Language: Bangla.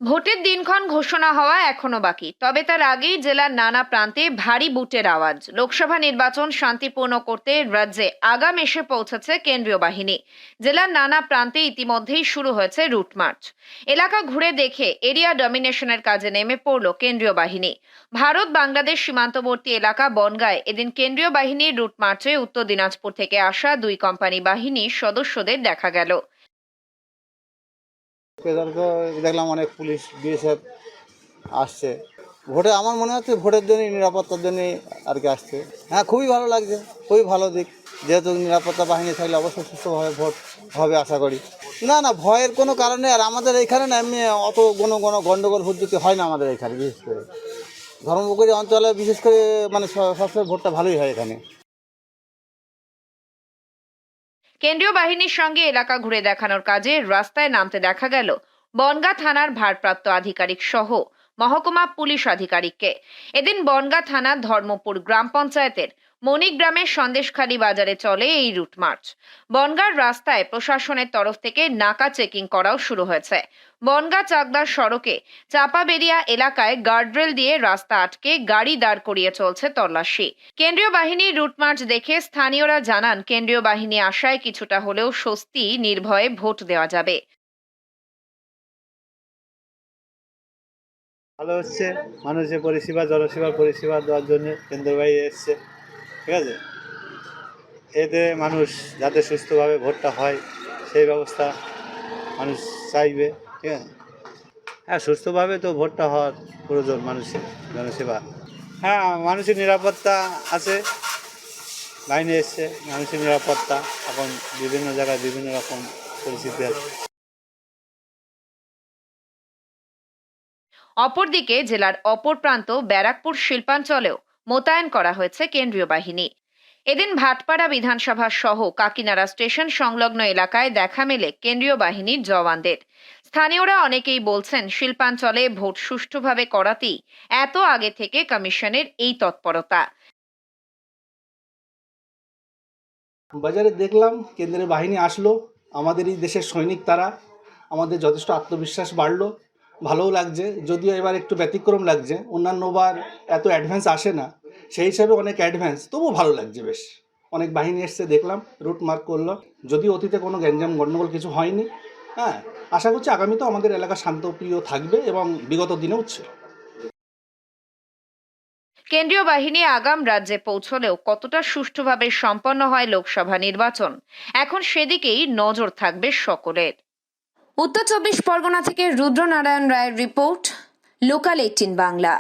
ভোটের দিনক্ষণ ঘোষণা হওয়া এখনো বাকি, তবে তার আগেই জেলার নানা প্রান্তে ভারী বুটের আওয়াজ। লোকসভা নির্বাচন শান্তিপূর্ণ করতে রাজ্যে আগাম এসে পৌঁছেছে কেন্দ্রীয় বাহিনী। জেলার নানা প্রান্তে ইতিমধ্যেই শুরু হয়েছে রুট মার্চ। এলাকা ঘুরে দেখে এরিয়া ডমিনেশনের কাজে নেমে পড়ল কেন্দ্রীয় বাহিনী। ভারত বাংলাদেশ সীমান্তবর্তী এলাকা বনগাঁয় এদিন কেন্দ্রীয় বাহিনীর রুট মার্চে উত্তর দিনাজপুর থেকে আসা 2 কোম্পানি বাহিনীর সদস্যদের দেখা গেল। দেখলাম অনেক পুলিশ বিএসএফ আসছে। ভোটে আমার মনে হচ্ছে ভোটের জন্য, নিরাপত্তার জন্যই আর কি আসছে। হ্যাঁ, খুবই ভালো লাগছে, খুবই ভালো দিক। যেহেতু নিরাপত্তা বাহিনী থাকলে অবশ্যই সুস্থভাবে ভোট হবে আশা করি। না না, ভয়ের কোনো কারণে। আর আমাদের এইখানে না এমনি অত কোনো গণ্ডগোল হুজ্জুতি হয় না আমাদের এখানে। বিশেষ করে ধর্মপুকুরি অঞ্চলে বিশেষ করে মানে সবসময় ভোটটা ভালোই হয় এখানে। কেন্দ্রীয় বাহিনীর সঙ্গে এলাকা ঘুরে দেখানোর কাজে রাস্তায় নামতে দেখা গেল বনগাঁ থানার ভারপ্রাপ্ত আধিকারিক সহ মহকুমা পুলিশ আধিকারিককে। এদিন বনগাঁ থানার ধর্মপুর গ্রাম পঞ্চায়েতের মণিগ্রামের সন্দেশখালী বাজারে চলে এই রুট মার্চ। বনগাঁর রাস্তায় প্রশাসনের তরফ থেকে নাকা চেকিং করাও শুরু হয়েছে। বনগাঁ চাকদার সড়কে চাপাবেরিয়া এলাকায় গার্ডরেল দিয়ে রাস্তা আটকে গাড়ি দাঁড় করিয়ে চলছে তল্লাশি। কেন্দ্রীয় বাহিনীর রুট মার্চ দেখে স্থানীয়রা জানান, কেন্দ্রীয় বাহিনী আসায় কিছুটা হলেও স্বস্তি, নির্ভয়ে ভোট দেওয়া যাবে। ভালো হচ্ছে, মানুষের পরিষেবা, জনসেবার পরিষেবা দেওয়ার জন্য কেন্দ্রীয় বাহিনী এসছে। ঠিক আছে, এতে মানুষ যাতে সুস্থভাবে ভোটটা হয় সেই ব্যবস্থা মানুষ চাইবে। ঠিক আছে, হ্যাঁ, সুস্থভাবে তো ভোটটা হওয়ার প্রয়োজন মানুষের জনসেবা। হ্যাঁ, মানুষের নিরাপত্তা আছে, বাহিনী এসছে, মানুষের নিরাপত্তা এখন বিভিন্ন জায়গায় বিভিন্ন রকম পরিস্থিতি আছে। অপরদিকে জেলার অপর প্রান্ত ব্যারাকপুর শিল্পাঞ্চলেও মোতায়েন করা হয়েছে কেন্দ্রীয় বাহিনী। এদিন ভাটপাড়া বিধানসভা সহ কাকিনাড়া স্টেশন সংলগ্ন এলাকায় দেখা মেলে কেন্দ্রীয় বাহিনীর জওয়ানদের। স্থানীয়রা অনেকেই বলছেন, শিল্পাঞ্চলে ভোট সুষ্ঠুভাবে করাতেই এত আগে থেকে কমিশনের এই তৎপরতা। বাজারে দেখলাম কেন্দ্রের বাহিনী আসলো, আমাদেরই দেশের সৈনিক তারা। আমাদের যথেষ্ট আত্মবিশ্বাস বাড়লো, ভালোও লাগছে। যদিও এবার একটু ব্যতিক্রম লাগছে, অন্যান্যবার এত অ্যাডভান্স আসে না, সেই হিসাবে অনেক অ্যাডভান্স, তবুও ভালো লাগছে। বেশ অনেক বাহিনী এসছে দেখলাম, রুট মার্ক করলো। যদিও অতীতে কোনো গ্যাঞ্জাম গণ্ডগোল কিছু হয়নি। হ্যাঁ, আশা করছি আগামীতেও আমাদের এলাকা শান্তপ্রিয় থাকবে এবং বিগত দিনেও ছিল। কেন্দ্রীয় বাহিনী আগাম রাজ্যে পৌঁছলেও কতটা সুষ্ঠুভাবে সম্পন্ন হয় লোকসভা নির্বাচন, এখন সেদিকেই নজর থাকবে সকলের। উত্তর 24 পরগনা থেকে রুদ্রনারায়ণ রায়ের রিপোর্ট, লোকাল 18 বাংলা।